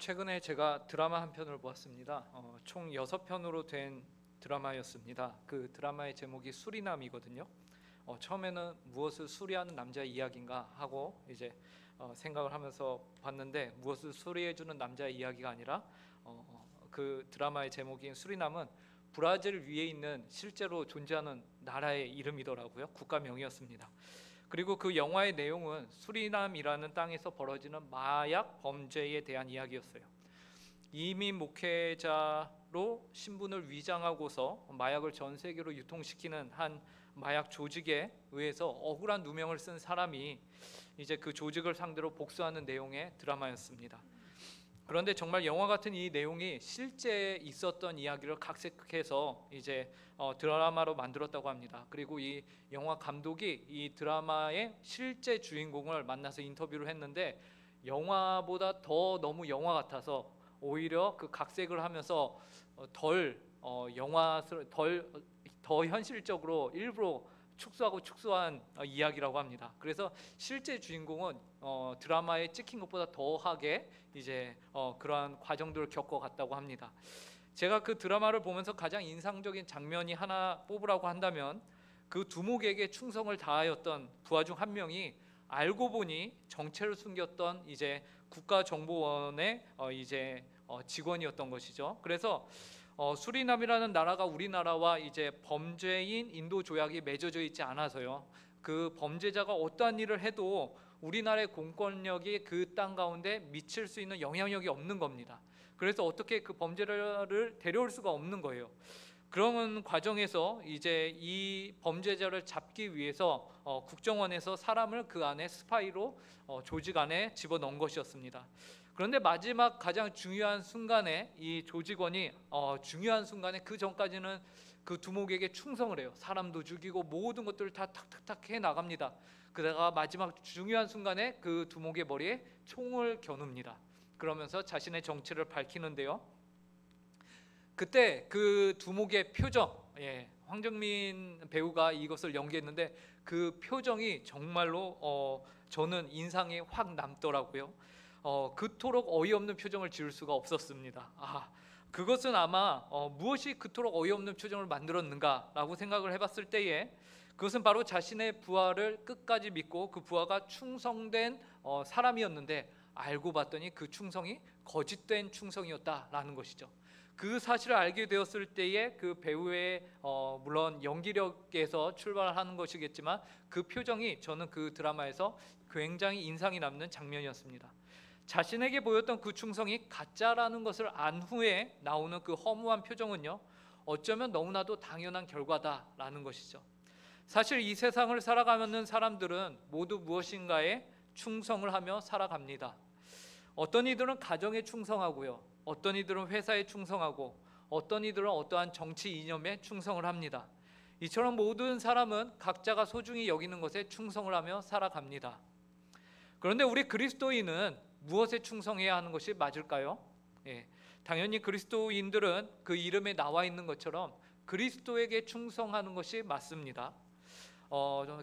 최근에 제가 드라마 한 편을 보았습니다. 총 6편으로 된 드라마였습니다. 그 드라마의 제목이 수리남이거든요. 처음에는 무엇을 수리하는 남자 이야기인가 하고 이제 생각을 하면서 봤는데, 무엇을 수리해주는 남자 이야기가 아니라 그 드라마의 제목인 수리남은 브라질 위에 있는 실제로 존재하는 나라의 이름이더라고요. 국가명이었습니다. 그리고 그 영화의 내용은 수리남이라는 땅에서 벌어지는 마약 범죄에 대한 이야기였어요. 이민 목회자로 신분을 위장하고서 마약을 전 세계로 유통시키는 한 마약 조직에 의해서 억울한 누명을 쓴 사람이 이제 그 조직을 상대로 복수하는 내용의 드라마였습니다. 그런데 정말 영화 같은 이 내용이 실제 있었던 이야기를 각색해서 이제 드라마로 만들었다고 합니다. 그리고 이 영화 감독이 이 드라마의 실제 주인공을 만나서 인터뷰를 했는데, 영화보다 더 너무 영화 같아서 오히려 그 각색을 하면서 더 현실적으로 일부러 축소한 이야기라고 합니다. 그래서 실제 주인공은 드라마에 찍힌 것보다 더하게 이제 그러한 과정들을 겪어갔다고 합니다. 제가 그 드라마를 보면서 가장 인상적인 장면이 하나 뽑으라고 한다면, 그 두목에게 충성을 다하였던 부하 중 한 명이 알고 보니 정체를 숨겼던 이제 국가정보원의 직원이었던 것이죠. 그래서 수리남이라는 나라가 우리나라와 이제 범죄인 인도 조약이 맺어져 있지 않아서요, 그 범죄자가 어떠한 일을 해도 우리나라의 공권력이 그 땅 가운데 미칠 수 있는 영향력이 없는 겁니다. 그래서 어떻게 그 범죄자를 데려올 수가 없는 거예요. 그런 과정에서 이제 이 범죄자를 잡기 위해서 국정원에서 사람을 그 안에 스파이로 조직 안에 집어넣은 것이었습니다. 그런데 마지막 가장 중요한 순간에 이 조직원이 중요한 순간에, 그 전까지는 그 두목에게 충성을 해요. 사람도 죽이고 모든 것들을 다 탁탁탁 해 나갑니다. 그러다가 마지막 중요한 순간에 그 두목의 머리에 총을 겨눕니다. 그러면서 자신의 정체를 밝히는데요, 그때 그 두목의 표정, 황정민 배우가 이것을 연기했는데 그 표정이 정말로 저는 인상이 확 남더라고요. 그토록 어이없는 표정을 지을 수가 없었습니다. 그것은 아마 무엇이 그토록 어이없는 표정을 만들었는가라고 생각을 해봤을 때에, 그것은 바로 자신의 부하를 끝까지 믿고 그 부하가 충성된 사람이었는데, 알고 봤더니 그 충성이 거짓된 충성이었다라는 것이죠. 그 사실을 알게 되었을 때에 그 배우의 물론 연기력에서 출발하는 것이겠지만, 그 표정이 저는 그 드라마에서 굉장히 인상이 남는 장면이었습니다. 자신에게 보였던 그 충성이 가짜라는 것을 안 후에 나오는 그 허무한 표정은요, 어쩌면 너무나도 당연한 결과다라는 것이죠. 사실 이 세상을 살아가는 사람들은 모두 무엇인가에 충성을 하며 살아갑니다. 어떤 이들은 가정에 충성하고요, 어떤 이들은 회사에 충성하고, 어떤 이들은 어떠한 정치 이념에 충성을 합니다. 이처럼 모든 사람은 각자가 소중히 여기는 것에 충성을 하며 살아갑니다. 그런데 우리 그리스도인은 무엇에 충성해야 하는 것이 맞을까요? 당연히 그리스도인들은 그 이름에 나와 있는 것처럼 그리스도에게 충성하는 것이 맞습니다.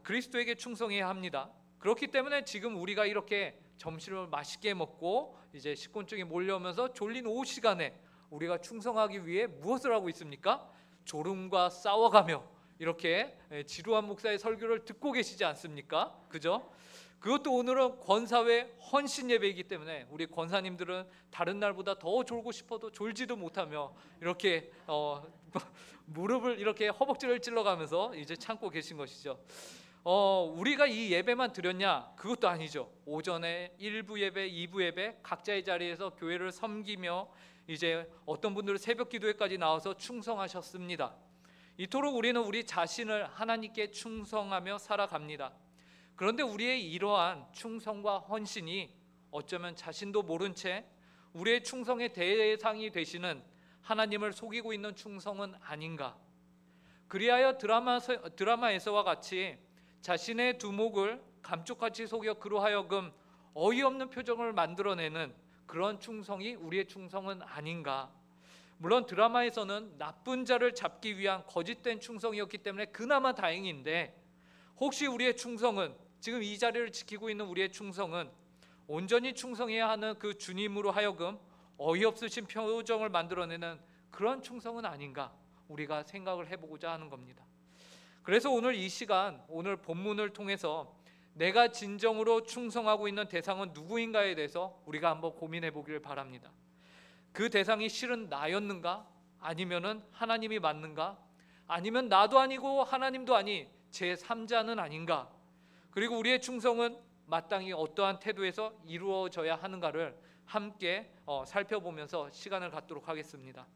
그리스도에게 충성해야 합니다. 그렇기 때문에 지금 우리가 이렇게 점심을 맛있게 먹고 이제 식곤증이 몰려오면서 졸린 오후 시간에 우리가 충성하기 위해 무엇을 하고 있습니까? 졸음과 싸워가며 이렇게 지루한 목사의 설교를 듣고 계시지 않습니까? 그죠? 그것도 오늘은 권사회 헌신 예배이기 때문에 우리 권사님들은 다른 날보다 더 졸고 싶어도 졸지도 못하며 이렇게 무릎을 이렇게 허벅지를 찔러가면서 이제 참고 계신 것이죠. 우리가 이 예배만 드렸냐? 그것도 아니죠. 오전에 1부 예배, 2부 예배 각자의 자리에서 교회를 섬기며 이제 어떤 분들은 새벽 기도회까지 나와서 충성하셨습니다. 이토록 우리는 우리 자신을 하나님께 충성하며 살아갑니다. 그런데 우리의 이러한 충성과 헌신이 어쩌면 자신도 모른 채 우리의 충성의 대상이 되시는 하나님을 속이고 있는 충성은 아닌가? 그리하여 드라마에서와 같이 자신의 두목을 감쪽같이 속여 그로 하여금 어이없는 표정을 만들어내는 그런 충성이 우리의 충성은 아닌가? 물론 드라마에서는 나쁜 자를 잡기 위한 거짓된 충성이었기 때문에 그나마 다행인데, 혹시 우리의 충성은, 지금 이 자리를 지키고 있는 우리의 충성은 온전히 충성해야 하는 그 주님으로 하여금 어이없으신 표정을 만들어내는 그런 충성은 아닌가 우리가 생각을 해보고자 하는 겁니다. 그래서 오늘 이 시간, 오늘 본문을 통해서 내가 진정으로 충성하고 있는 대상은 누구인가에 대해서 우리가 한번 고민해 보기를 바랍니다. 그 대상이 실은 나였는가? 아니면은 하나님이 맞는가? 아니면 나도 아니고 하나님도 아닌 제3자는 아닌가? 그리고 우리의 충성은 마땅히 어떠한 태도에서 이루어져야 하는가를 함께 살펴보면서 시간을 갖도록 하겠습니다.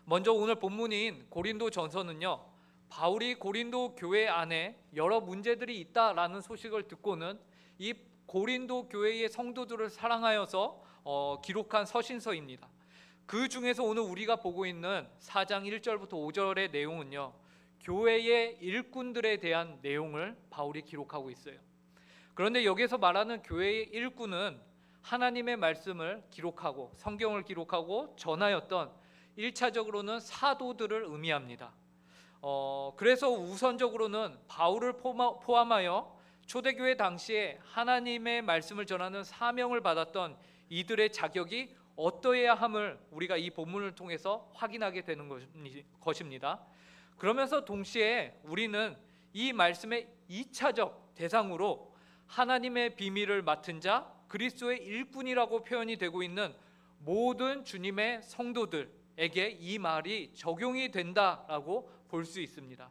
먼저 오늘 본문인 고린도전서는요, 바울이 고린도 교회 안에 여러 문제들이 있다라는 소식을 듣고는 이 고린도 교회의 성도들을 사랑하여서 기록한 서신서입니다. 그 중에서 오늘 우리가 보고 있는 4장 1절부터 5절의 내용은요, 교회의 일꾼들에 대한 내용을 바울이 기록하고 있어요. 그런데 여기서 말하는 교회의 일꾼은 하나님의 말씀을 기록하고 성경을 기록하고 전하였던 1차적으로는 사도들을 의미합니다. 그래서 우선적으로는 바울을 포함하여 초대교회 당시에 하나님의 말씀을 전하는 사명을 받았던 이들의 자격이 어떠해야 함을 우리가 이 본문을 통해서 확인하게 되는 것입니다. 그러면서 동시에 우리는 이 말씀의 2차적 대상으로 하나님의 비밀을 맡은 자, 그리스도의 일꾼이라고 표현이 되고 있는 모든 주님의 성도들에게 이 말이 적용이 된다라고 볼 수 있습니다.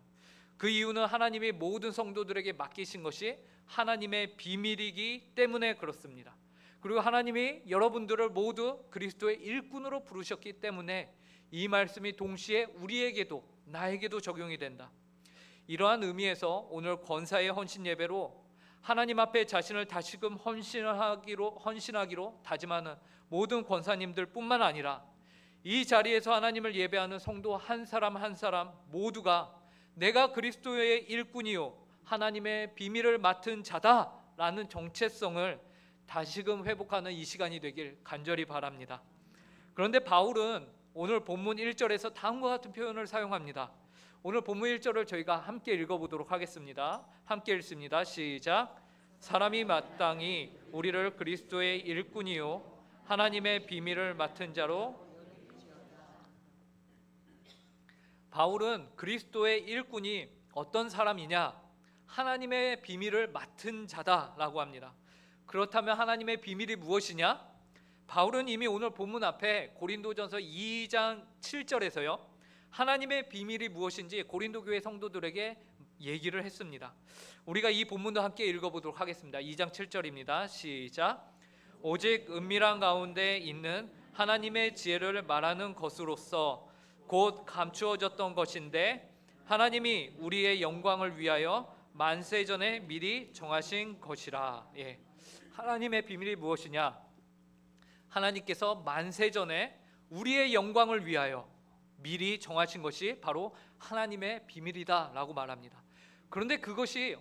그 이유는 하나님이 모든 성도들에게 맡기신 것이 하나님의 비밀이기 때문에 그렇습니다. 그리고 하나님이 여러분들을 모두 그리스도의 일꾼으로 부르셨기 때문에 이 말씀이 동시에 우리에게도 나에게도 적용이 된다. 이러한 의미에서 오늘 권사의 헌신 예배로 하나님 앞에 자신을 다시금 헌신하기로 다짐하는 모든 권사님들 뿐만 아니라 이 자리에서 하나님을 예배하는 성도 한 사람 한 사람 모두가 내가 그리스도의 일꾼이요 하나님의 비밀을 맡은 자다라는 정체성을 다시금 회복하는 이 시간이 되길 간절히 바랍니다. 그런데 바울은 오늘 본문 1절에서 다음과 같은 표현을 사용합니다. 오늘 본문 1절을 저희가 함께 읽어보도록 하겠습니다. 함께 읽습니다. 시작. 사람이 마땅히 우리를 그리스도의 일꾼이요 하나님의 비밀을 맡은 자로. 바울은 그리스도의 일꾼이 어떤 사람이냐? 하나님의 비밀을 맡은 자다라고 합니다. 그렇다면 하나님의 비밀이 무엇이냐? 바울은 이미 오늘 본문 앞에 고린도전서 2장 7절에서요 하나님의 비밀이 무엇인지 고린도 교회 성도들에게 얘기를 했습니다. 우리가 이 본문도 함께 읽어보도록 하겠습니다. 2장 7절입니다. 시작. 오직 은밀한 가운데 있는 하나님의 지혜를 말하는 것으로서 곧 감추어졌던 것인데 하나님이 우리의 영광을 위하여 만세 전에 미리 정하신 것이라. 하나님의 비밀이 무엇이냐? 하나님께서 만세 전에 우리의 영광을 위하여 미리 정하신 것이 바로 하나님의 비밀이다라고 말합니다. 그런데 그것이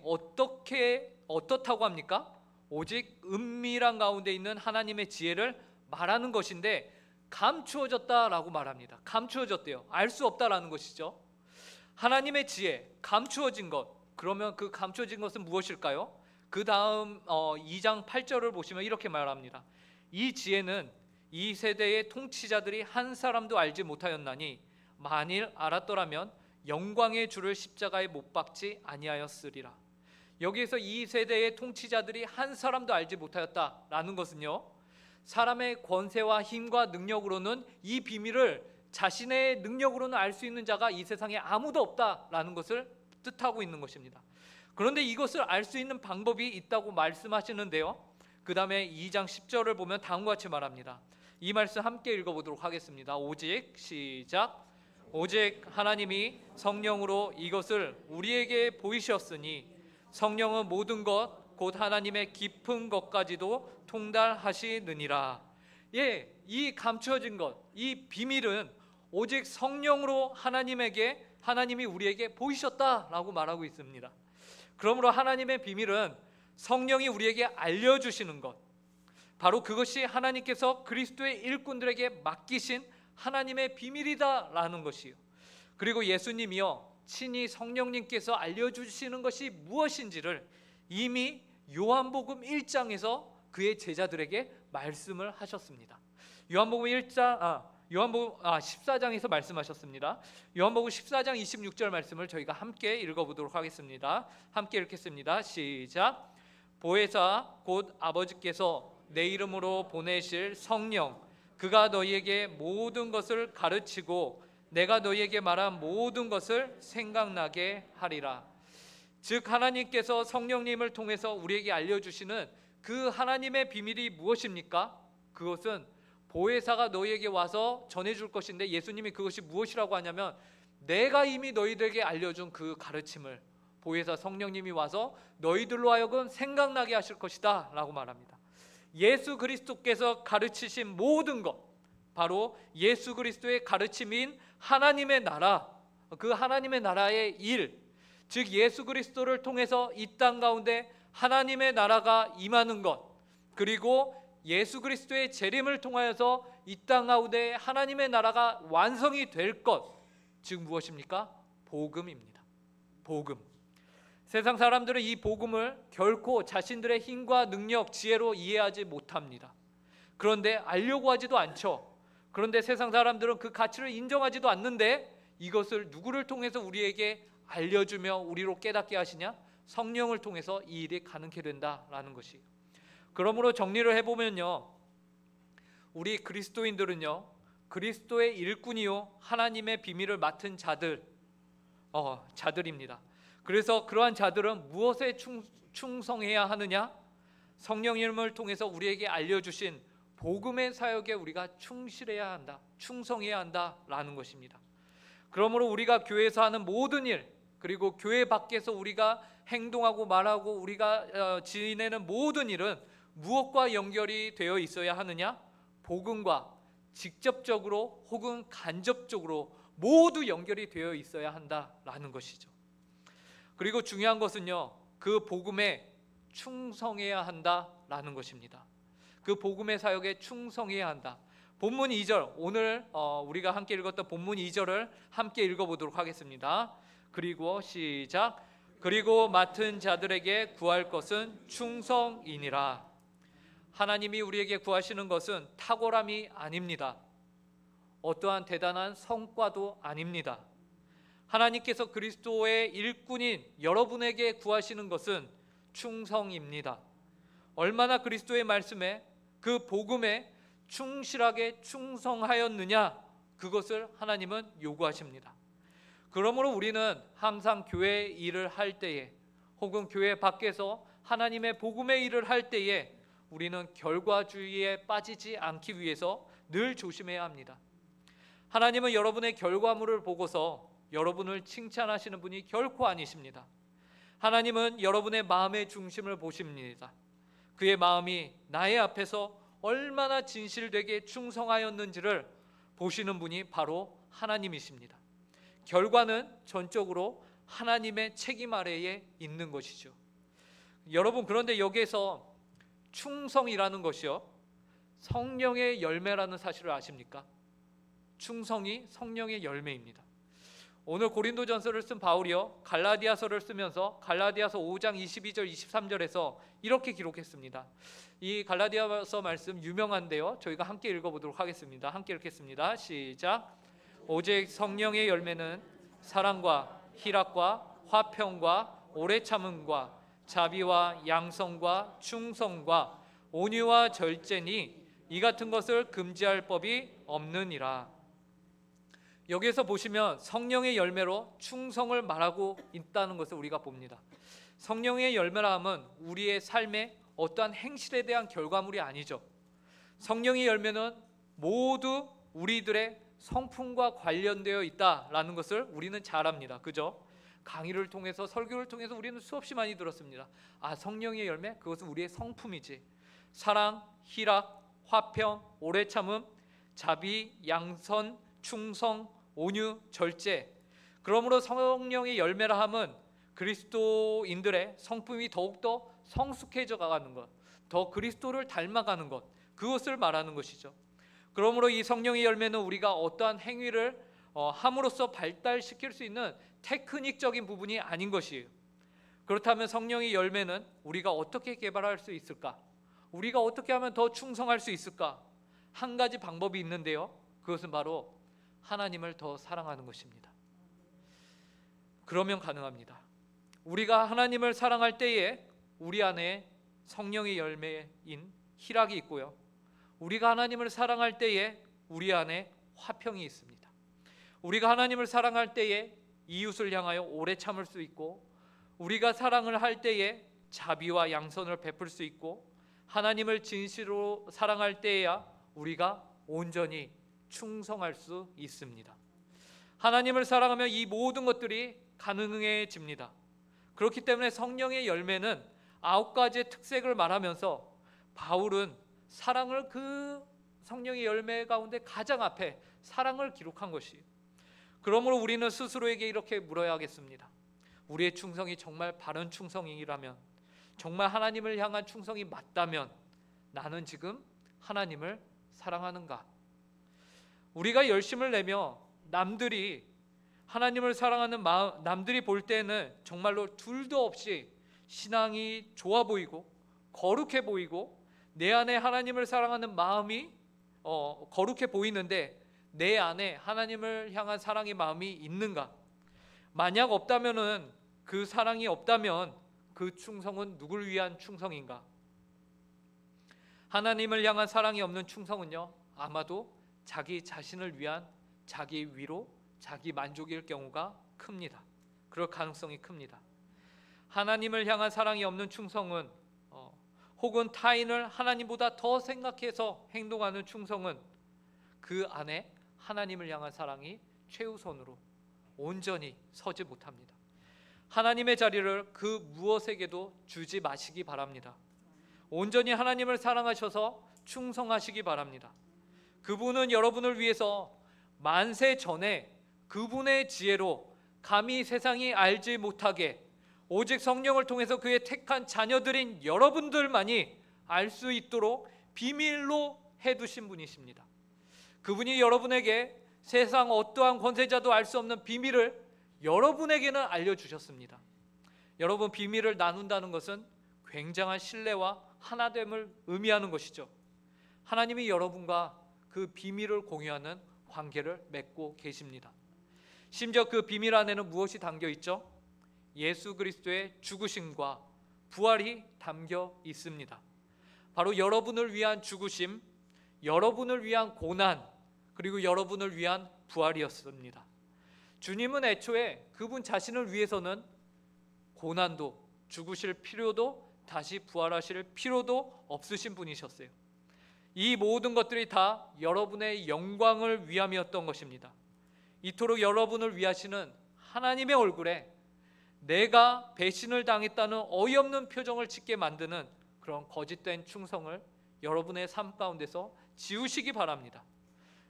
어떻다고 합니까? 오직 은밀한 가운데 있는 하나님의 지혜를 말하는 것인데 감추어졌다라고 말합니다. 감추어졌대요. 알 수 없다라는 것이죠. 하나님의 지혜, 감추어진 것. 그러면 그 감추어진 것은 무엇일까요? 그 다음 2장 8절을 보시면 이렇게 말합니다. 이 지혜는 이 세대의 통치자들이 한 사람도 알지 못하였나니 만일 알았더라면 영광의 주를 십자가에 못 박지 아니하였으리라. 여기에서 이 세대의 통치자들이 한 사람도 알지 못하였다라는 것은요, 사람의 권세와 힘과 능력으로는 이 비밀을 자신의 능력으로는 알 수 있는 자가 이 세상에 아무도 없다라는 것을 뜻하고 있는 것입니다. 그런데 이것을 알 수 있는 방법이 있다고 말씀하시는데요, 그 다음에 2장 10절을 보면 다음과 같이 말합니다. 이 말씀 함께 읽어보도록 하겠습니다. 오직 시작. 오직 하나님이 성령으로 이것을 우리에게 보이셨으니 성령은 모든 것 곧 하나님의 깊은 것까지도 통달하시느니라. 이 감추어진 것, 이 비밀은 오직 성령으로 하나님이 우리에게 보이셨다라고 말하고 있습니다. 그러므로 하나님의 비밀은 성령이 우리에게 알려주시는 것, 바로 그것이 하나님께서 그리스도의 일꾼들에게 맡기신 하나님의 비밀이다라는 것이요. 그리고 예수님이요 친히 성령님께서 알려주시는 것이 무엇인지를 이미 요한복음 1장에서 그의 제자들에게 말씀을 하셨습니다. 요한복음 14장에서 말씀하셨습니다. 요한복음 14장 26절 말씀을 저희가 함께 읽어보도록 하겠습니다. 함께 읽겠습니다. 시작. 보혜사 곧 아버지께서 내 이름으로 보내실 성령, 그가 너희에게 모든 것을 가르치고 내가 너희에게 말한 모든 것을 생각나게 하리라. 즉 하나님께서 성령님을 통해서 우리에게 알려주시는 그 하나님의 비밀이 무엇입니까? 그것은 보혜사가 너희에게 와서 전해줄 것인데, 예수님이 그것이 무엇이라고 하냐면 내가 이미 너희들에게 알려준 그 가르침을 보혜사 성령님이 와서 너희들로 하여금 생각나게 하실 것이다 라고 말합니다. 예수 그리스도께서 가르치신 모든 것, 바로 예수 그리스도의 가르침인 하나님의 나라, 그 하나님의 나라의 일, 즉 예수 그리스도를 통해서 이 땅 가운데 하나님의 나라가 임하는 것, 그리고 예수 그리스도의 재림을 통하여서 이 땅 가운데 하나님의 나라가 완성이 될 것, 즉 무엇입니까? 복음입니다. 복음. 세상 사람들은 이 복음을 결코 자신들의 힘과 능력, 지혜로 이해하지 못합니다. 그런데 알려고 하지도 않죠. 그런데 세상 사람들은 그 가치를 인정하지도 않는데, 이것을 누구를 통해서 우리에게 알려주며 우리로 깨닫게 하시냐? 성령을 통해서 이 일이 가능케 된다라는 것이. 그러므로 정리를 해보면요, 우리 그리스도인들은요, 그리스도의 일꾼이요 하나님의 비밀을 맡은 자들입니다. 그래서 그러한 자들은 무엇에 충성해야 하느냐? 성령님을 통해서 우리에게 알려주신 복음의 사역에 우리가 충실해야 한다, 충성해야 한다라는 것입니다. 그러므로 우리가 교회에서 하는 모든 일, 그리고 교회 밖에서 우리가 행동하고 말하고 우리가 지내는 모든 일은 무엇과 연결이 되어 있어야 하느냐? 복음과 직접적으로 혹은 간접적으로 모두 연결이 되어 있어야 한다라는 것이죠. 그리고 중요한 것은요, 그 복음에 충성해야 한다라는 것입니다. 그 복음의 사역에 충성해야 한다. 본문 2절, 오늘 우리가 함께 읽었던 본문 2절을 함께 읽어보도록 하겠습니다. 그리고 시작. 그리고 맡은 자들에게 구할 것은 충성이니라. 하나님이 우리에게 구하시는 것은 탁월함이 아닙니다. 어떠한 대단한 성과도 아닙니다. 하나님께서 그리스도의 일꾼인 여러분에게 구하시는 것은 충성입니다. 얼마나 그리스도의 말씀에, 그 복음에 충실하게 충성하였느냐, 그것을 하나님은 요구하십니다. 그러므로 우리는 항상 교회 일을 할 때에, 혹은 교회 밖에서 하나님의 복음의 일을 할 때에 우리는 결과주의에 빠지지 않기 위해서 늘 조심해야 합니다. 하나님은 여러분의 결과물을 보고서 여러분을 칭찬하시는 분이 결코 아니십니다. 하나님은 여러분의 마음의 중심을 보십니다. 그의 마음이 나의 앞에서 얼마나 진실되게 충성하였는지를 보시는 분이 바로 하나님이십니다. 결과는 전적으로 하나님의 책임 아래에 있는 것이죠. 여러분, 그런데 여기에서 충성이라는 것이요, 성령의 열매라는 사실을 아십니까? 충성이 성령의 열매입니다. 오늘 고린도전서를 쓴 바울이요, 갈라디아서를 쓰면서 갈라디아서 5장 22절 23절에서 이렇게 기록했습니다. 이 갈라디아서 말씀 유명한데요, 저희가 함께 읽어보도록 하겠습니다. 함께 읽겠습니다. 시작. 오직 성령의 열매는 사랑과 희락과 화평과 오래 참음과 자비와 양성과 충성과 온유와 절제니 이 같은 것을 금지할 법이 없느니라. 여기에서 보시면 성령의 열매로 충성을 말하고 있다는 것을 우리가 봅니다. 성령의 열매라 함은 우리의 삶의 어떠한 행실에 대한 결과물이 아니죠. 성령의 열매는 모두 우리들의 성품과 관련되어 있다라는 것을 우리는 잘 압니다. 그죠? 강의를 통해서, 설교를 통해서 우리는 수없이 많이 들었습니다. 성령의 열매, 그것은 우리의 성품이지. 사랑, 희락, 화평, 오래 참음, 자비, 양선, 충성, 온유, 절제. 그러므로 성령의 열매라 함은 그리스도인들의 성품이 더욱더 성숙해져 가는 것, 더 그리스도를 닮아가는 것, 그것을 말하는 것이죠. 그러므로 이 성령의 열매는 우리가 어떠한 행위를 함으로써 발달시킬 수 있는 테크닉적인 부분이 아닌 것이에요. 그렇다면 성령의 열매는 우리가 어떻게 개발할 수 있을까? 우리가 어떻게 하면 더 충성할 수 있을까? 한 가지 방법이 있는데요. 그것은 바로 하나님을 더 사랑하는 것입니다. 그러면 가능합니다. 우리가 하나님을 사랑할 때에 우리 안에 성령의 열매인 희락이 있고요. 우리가 하나님을 사랑할 때에 우리 안에 화평이 있습니다. 우리가 하나님을 사랑할 때에 이웃을 향하여 오래 참을 수 있고, 우리가 사랑을 할 때에 자비와 양선을 베풀 수 있고, 하나님을 진실로 사랑할 때에야 우리가 온전히 충성할 수 있습니다. 하나님을 사랑하면 이 모든 것들이 가능해집니다. 그렇기 때문에 성령의 열매는 9가지의 특색을 말하면서 바울은 사랑을 그 성령의 열매 가운데 가장 앞에 사랑을 기록한 것이, 그러므로 우리는 스스로에게 이렇게 물어야겠습니다. 우리의 충성이 정말 바른 충성이라면, 정말 하나님을 향한 충성이 맞다면 나는 지금 하나님을 사랑하는가? 우리가 열심을 내며 남들이 하나님을 사랑하는 마음, 남들이 볼 때는 정말로 둘도 없이 신앙이 좋아 보이고 거룩해 보이고 내 안에 하나님을 사랑하는 마음이 거룩해 보이는데 내 안에 하나님을 향한 사랑의 마음이 있는가? 만약 없다면은, 그 사랑이 없다면 그 충성은 누굴 위한 충성인가? 하나님을 향한 사랑이 없는 충성은요, 아마도 자기 자신을 위한 자기 위로, 자기 만족일 경우가 큽니다. 그럴 가능성이 큽니다. 하나님을 향한 사랑이 없는 충성은 혹은 타인을 하나님보다 더 생각해서 행동하는 충성은 그 안에 하나님을 향한 사랑이 최우선으로 온전히 서지 못합니다. 하나님의 자리를 그 무엇에게도 주지 마시기 바랍니다. 온전히 하나님을 사랑하셔서 충성하시기 바랍니다. 그분은 여러분을 위해서 만세 전에 그분의 지혜로 감히 세상이 알지 못하게 오직 성령을 통해서 그의 택한 자녀들인 여러분들만이 알 수 있도록 비밀로 해두신 분이십니다. 그분이 여러분에게 세상 어떠한 권세자도 알 수 없는 비밀을 여러분에게는 알려주셨습니다. 여러분, 비밀을 나눈다는 것은 굉장한 신뢰와 하나됨을 의미하는 것이죠. 하나님이 여러분과 그 비밀을 공유하는 관계를 맺고 계십니다. 심지어 그 비밀 안에는 무엇이 담겨 있죠? 예수 그리스도의 죽으심과 부활이 담겨 있습니다. 바로 여러분을 위한 죽으심, 여러분을 위한 고난, 그리고 여러분을 위한 부활이었습니다. 주님은 애초에 그분 자신을 위해서는 고난도, 죽으실 필요도, 다시 부활하실 필요도 없으신 분이셨어요. 이 모든 것들이 다 여러분의 영광을 위함이었던 것입니다. 이토록 여러분을 위하시는 하나님의 얼굴에 내가 배신을 당했다는 어이없는 표정을 짓게 만드는 그런 거짓된 충성을 여러분의 삶 가운데서 지우시기 바랍니다.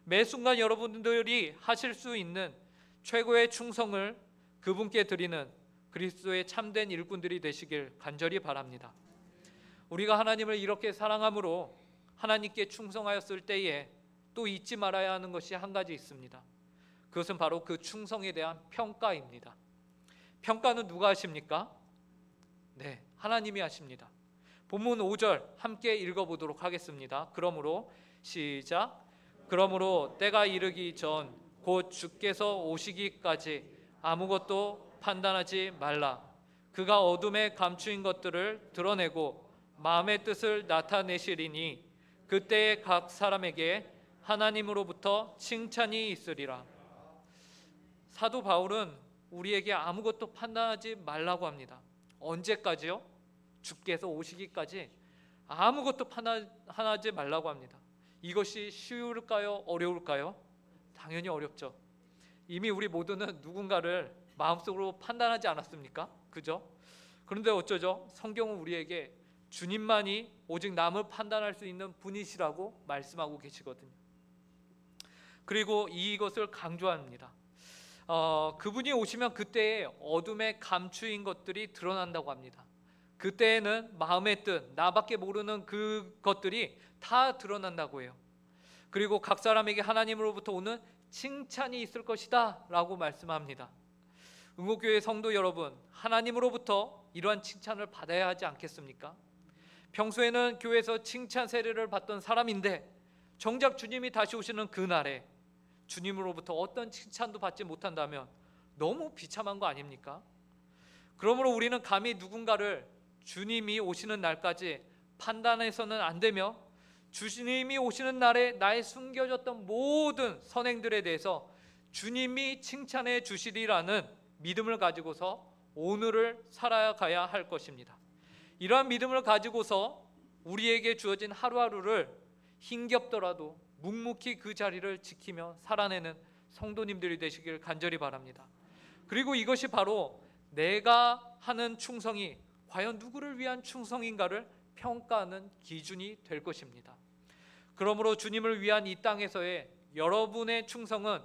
매 순간 여러분들이 하실 수 있는 최고의 충성을 그분께 드리는 그리스도의 참된 일꾼들이 되시길 간절히 바랍니다. 우리가 하나님을 이렇게 사랑함으로 하나님께 충성하였을 때에 또 잊지 말아야 하는 것이 한 가지 있습니다. 그것은 바로 그 충성에 대한 평가입니다. 평가는 누가 하십니까? 네, 하나님이 하십니다. 본문 5절 함께 읽어보도록 하겠습니다. 그러므로 시작. 그러므로 때가 이르기 전 곧 주께서 오시기까지 아무것도 판단하지 말라. 그가 어둠에 감추인 것들을 드러내고 마음의 뜻을 나타내시리니 그때에 각 사람에게 하나님으로부터 칭찬이 있으리라. 사도 바울은 우리에게 아무것도 판단하지 말라고 합니다. 언제까지요? 주께서 오시기까지 아무것도 판단하지 말라고 합니다. 이것이 쉬울까요? 어려울까요? 당연히 어렵죠. 이미 우리 모두는 누군가를 마음속으로 판단하지 않았습니까? 그죠? 그런데 어쩌죠? 성경은 우리에게 주님만이 오직 남을 판단할 수 있는 분이시라고 말씀하고 계시거든요. 그리고 이것을 강조합니다. 그분이 오시면 그때에 어둠에 감추인 것들이 드러난다고 합니다. 그때에는 마음의 뜻, 나밖에 모르는 그것들이 다 드러난다고 해요. 그리고 각 사람에게 하나님으로부터 오는 칭찬이 있을 것이다 라고 말씀합니다. 응호교회 성도 여러분, 하나님으로부터 이러한 칭찬을 받아야 하지 않겠습니까? 평소에는 교회에서 칭찬 세례를 받던 사람인데 정작 주님이 다시 오시는 그날에 주님으로부터 어떤 칭찬도 받지 못한다면 너무 비참한 거 아닙니까? 그러므로 우리는 감히 누군가를 주님이 오시는 날까지 판단해서는 안 되며, 주님이 오시는 날에 나의 숨겨졌던 모든 선행들에 대해서 주님이 칭찬해 주시리라는 믿음을 가지고서 오늘을 살아가야 할 것입니다. 이러한 믿음을 가지고서 우리에게 주어진 하루하루를 힘겹더라도 묵묵히 그 자리를 지키며 살아내는 성도님들이 되시길 간절히 바랍니다. 그리고 이것이 바로 내가 하는 충성이 과연 누구를 위한 충성인가를 평가하는 기준이 될 것입니다. 그러므로 주님을 위한 이 땅에서의 여러분의 충성은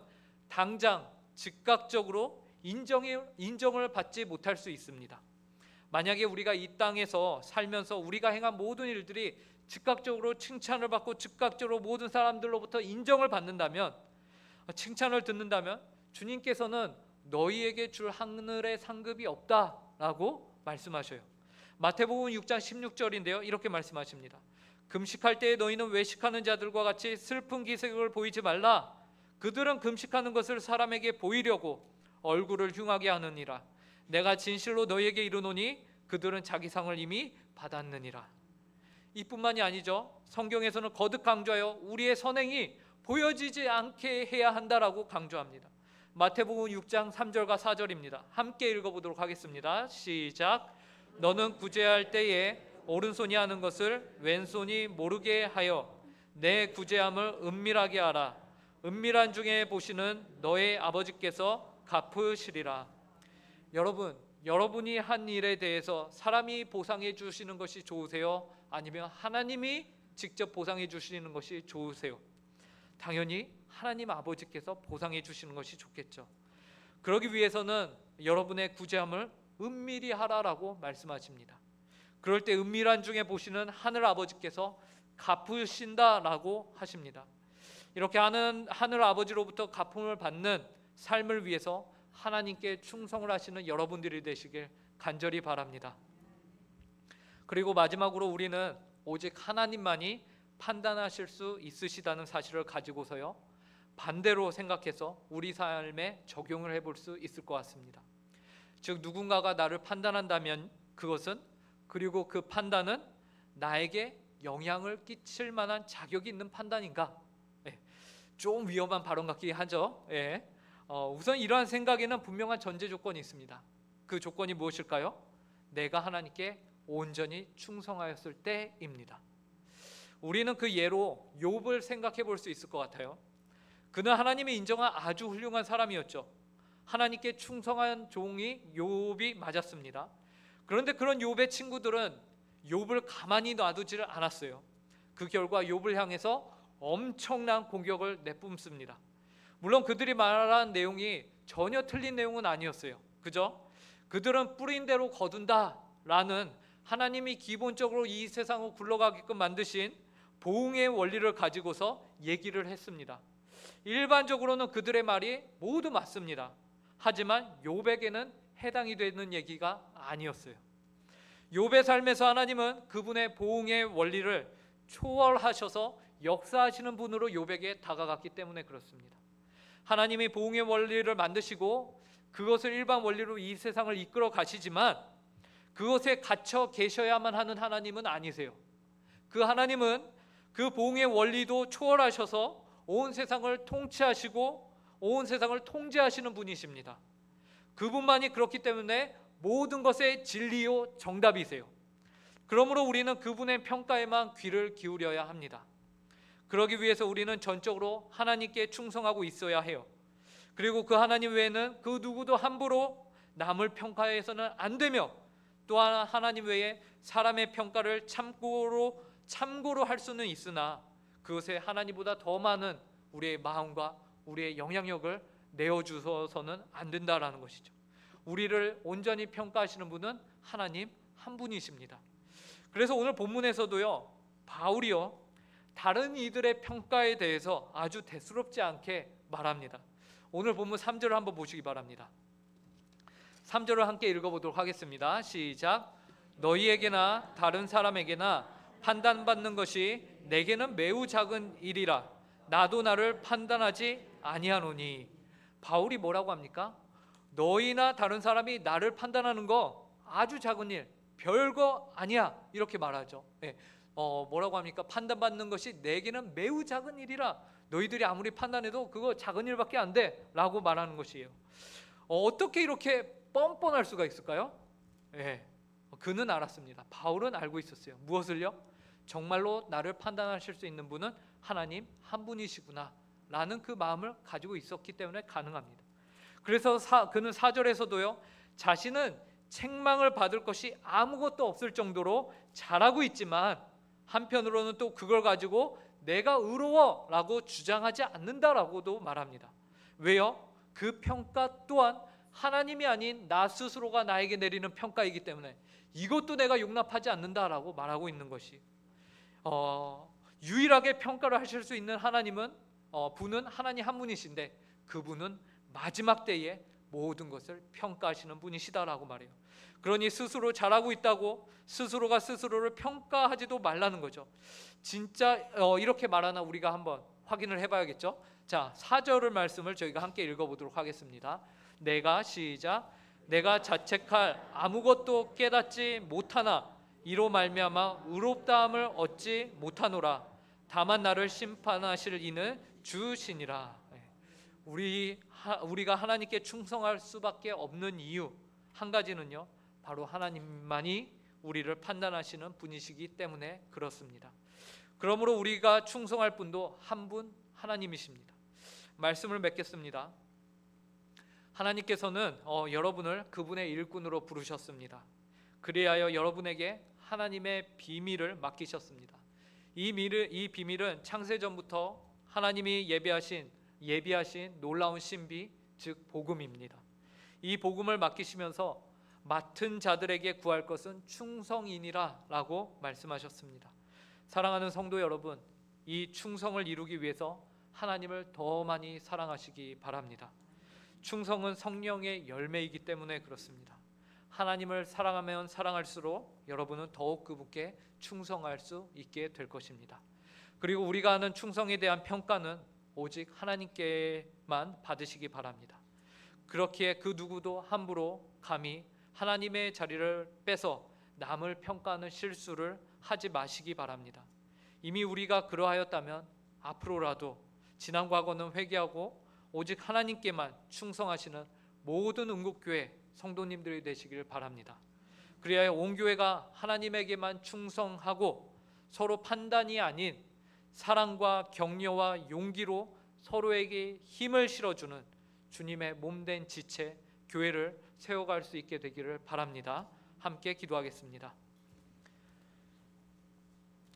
당장 즉각적으로 인정을 받지 못할 수 있습니다. 만약에 우리가 이 땅에서 살면서 우리가 행한 모든 일들이 즉각적으로 칭찬을 받고 즉각적으로 모든 사람들로부터 인정을 받는다면, 칭찬을 듣는다면 주님께서는 너희에게 줄 하늘의 상급이 없다라고 말씀하셔요. 마태복음 6장 16절인데요. 이렇게 말씀하십니다. 금식할 때에 너희는 외식하는 자들과 같이 슬픈 기색을 보이지 말라. 그들은 금식하는 것을 사람에게 보이려고 얼굴을 흉하게 하느니라. 내가 진실로 너희에게 이르노니 그들은 자기 상을 이미 받았느니라. 이뿐만이 아니죠. 성경에서는 거듭 강조하여 우리의 선행이 보여지지 않게 해야 한다라고 강조합니다. 마태복음 6장 3절과 4절입니다. 함께 읽어보도록 하겠습니다. 시작. 너는 구제할 때에 오른손이 하는 것을 왼손이 모르게 하여 내 구제함을 은밀하게 하라. 은밀한 중에 보시는 너의 아버지께서 갚으시리라. 여러분, 여러분이 한 일에 대해서 사람이 보상해 주시는 것이 좋으세요? 아니면 하나님이 직접 보상해 주시는 것이 좋으세요? 당연히 하나님 아버지께서 보상해 주시는 것이 좋겠죠. 그러기 위해서는 여러분의 구제함을 은밀히 하라라고 말씀하십니다. 그럴 때 은밀한 중에 보시는 하늘 아버지께서 갚으신다라고 하십니다. 이렇게 하늘 아버지로부터 갚음을 받는 삶을 위해서 하나님께 충성을 하시는 여러분들이 되시길 간절히 바랍니다. 그리고 마지막으로 우리는 오직 하나님만이 판단하실 수 있으시다는 사실을 가지고서요, 반대로 생각해서 우리 삶에 적용을 해볼 수 있을 것 같습니다. 즉, 누군가가 나를 판단한다면 그것은, 그리고 그 판단은 나에게 영향을 끼칠 만한 자격이 있는 판단인가? 좀 위험한 발언 같긴 하죠. 우선 이러한 생각에는 분명한 전제 조건이 있습니다. 그 조건이 무엇일까요? 내가 하나님께 온전히 충성하였을 때입니다. 우리는 그 예로 욥을 생각해 볼 수 있을 것 같아요. 그는 하나님이 인정한 아주 훌륭한 사람이었죠. 하나님께 충성한 종이 욥이 맞았습니다. 그런데 그런 욥의 친구들은 욥을 가만히 놔두지를 않았어요. 그 결과 욥을 향해서 엄청난 공격을 내뿜습니다. 물론 그들이 말한 내용이 전혀 틀린 내용은 아니었어요. 그죠? 그들은 뿌린 대로 거둔다라는 하나님이 기본적으로 이 세상을 굴러가게끔 만드신 보응의 원리를 가지고서 얘기를 했습니다. 일반적으로는 그들의 말이 모두 맞습니다. 하지만 욥에게는 해당이 되는 얘기가 아니었어요. 욥의 삶에서 하나님은 그분의 보응의 원리를 초월하셔서 역사하시는 분으로 욥에게 다가갔기 때문에 그렇습니다. 하나님이 보응의 원리를 만드시고 그것을 일반 원리로 이 세상을 이끌어 가시지만 그것에 갇혀 계셔야만 하는 하나님은 아니세요. 그 하나님은 그 보응의 원리도 초월하셔서 온 세상을 통치하시고 온 세상을 통제하시는 분이십니다. 그분만이 그렇기 때문에 모든 것의 진리요 정답이세요. 그러므로 우리는 그분의 평가에만 귀를 기울여야 합니다. 그러기 위해서 우리는 전적으로 하나님께 충성하고 있어야 해요. 그리고 그 하나님 외에는 그 누구도 함부로 남을 평가해서는 안 되며, 또한 하나님 외에 사람의 평가를 참고로 할 수는 있으나 그것에 하나님보다 더 많은 우리의 마음과 우리의 영향력을 내어주셔서는 안 된다라는 것이죠. 우리를 온전히 평가하시는 분은 하나님 한 분이십니다. 그래서 오늘 본문에서도요, 바울이요 다른 이들의 평가에 대해서 아주 대수롭지 않게 말합니다. 오늘 본문 3절을 한번 보시기 바랍니다. 3절을 함께 읽어보도록 하겠습니다. 시작. 너희에게나 다른 사람에게나 판단받는 것이 내게는 매우 작은 일이라 나도 나를 판단하지 아니하노니. 바울이 뭐라고 합니까? 너희나 다른 사람이 나를 판단하는 거 아주 작은 일, 별거 아니야, 이렇게 말하죠. 예. 뭐라고 합니까? 판단받는 것이 내게는 매우 작은 일이라 너희들이 아무리 판단해도 그거 작은 일밖에 안 돼 라고 말하는 것이에요. 어떻게 이렇게 뻔뻔할 수가 있을까요? 예. 그는 알았습니다. 바울은 알고 있었어요. 무엇을요? 정말로 나를 판단하실 수 있는 분은 하나님 한 분이시구나 라는 그 마음을 가지고 있었기 때문에 가능합니다. 그래서 그는 4절에서도요, 자신은 책망을 받을 것이 아무것도 없을 정도로 잘하고 있지만 한편으로는 또 그걸 가지고 내가 의로워 라고 주장하지 않는다라고도 말합니다. 왜요? 그 평가 또한 하나님이 아닌 나 스스로가 나에게 내리는 평가이기 때문에 이것도 내가 용납하지 않는다라고 말하고 있는 것이, 유일하게 평가를 하실 수 있는 하나님은 분은 하나님 한 분이신데 그분은 마지막 때에 모든 것을 평가하시는 분이시다라고 말해요. 그러니 스스로 잘하고 있다고 스스로가 스스로를 평가하지도 말라는 거죠. 진짜 이렇게 말하나 우리가 한번 확인을 해봐야겠죠. 자, 4절의 말씀을 저희가 함께 읽어보도록 하겠습니다. 시작. 내가 자책할 아무것도 깨닫지 못하나 이로 말미암아 의롭다함을 얻지 못하노라. 다만 나를 심판하실 이는 주시니라. 우리가 하나님께 충성할 수밖에 없는 이유 한 가지는요, 바로 하나님만이 우리를 판단하시는 분이시기 때문에 그렇습니다. 그러므로 우리가 충성할 분도 한 분, 하나님이십니다. 말씀을 맺겠습니다. 하나님께서는 여러분을 그분의 일꾼으로 부르셨습니다. 그리하여 여러분에게 하나님의 비밀을 맡기셨습니다. 이 비밀은 창세전부터 하나님이 예비하신 놀라운 신비, 즉 복음입니다. 이 복음을 맡기시면서 맡은 자들에게 구할 것은 충성이니라 라고 말씀하셨습니다. 사랑하는 성도 여러분, 이 충성을 이루기 위해서 하나님을 더 많이 사랑하시기 바랍니다. 충성은 성령의 열매이기 때문에 그렇습니다. 하나님을 사랑하면 사랑할수록 여러분은 더욱 그분께 충성할 수 있게 될 것입니다. 그리고 우리가 하는 충성에 대한 평가는 오직 하나님께만 받으시기 바랍니다. 그렇기에 그 누구도 함부로 감히 하나님의 자리를 빼서 남을 평가하는 실수를 하지 마시기 바랍니다. 이미 우리가 그러하였다면 앞으로라도 지난 과거는 회개하고 오직 하나님께만 충성하시는 모든 응국교회 성도님들이 되시길 바랍니다. 그래야 온 교회가 하나님에게만 충성하고 서로 판단이 아닌 사랑과 격려와 용기로 서로에게 힘을 실어주는 주님의 몸된 지체 교회를 세워갈 수 있게 되기를 바랍니다. 함께 기도하겠습니다.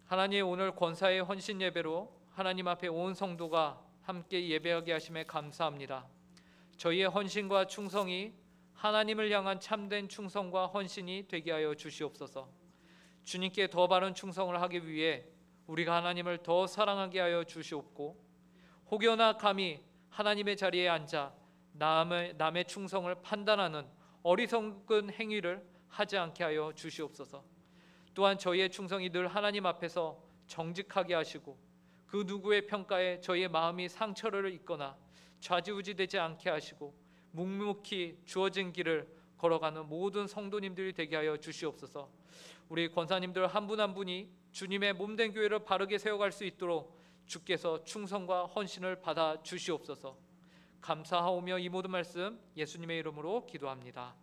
하나님, 오늘 권사의 헌신 예배로 하나님 앞에 온 성도가 함께 예배하게 하심에 감사합니다. 저희의 헌신과 충성이 하나님을 향한 참된 충성과 헌신이 되게 하여 주시옵소서. 주님께 더 바른 충성을 하기 위해 우리가 하나님을 더 사랑하게 하여 주시옵고, 혹여나 감히 하나님의 자리에 앉아 남의 충성을 판단하는 어리석은 행위를 하지 않게 하여 주시옵소서. 또한 저희의 충성이 늘 하나님 앞에서 정직하게 하시고 그 누구의 평가에 저희의 마음이 상처를 입거나 좌지우지되지 않게 하시고 묵묵히 주어진 길을 걸어가는 모든 성도님들이 되게 하여 주시옵소서. 우리 권사님들 한 분 한 분이 주님의 몸된 교회를 바르게 세워갈 수 있도록 주께서 충성과 헌신을 받아 주시옵소서. 감사하오며 이 모든 말씀 예수님의 이름으로 기도합니다.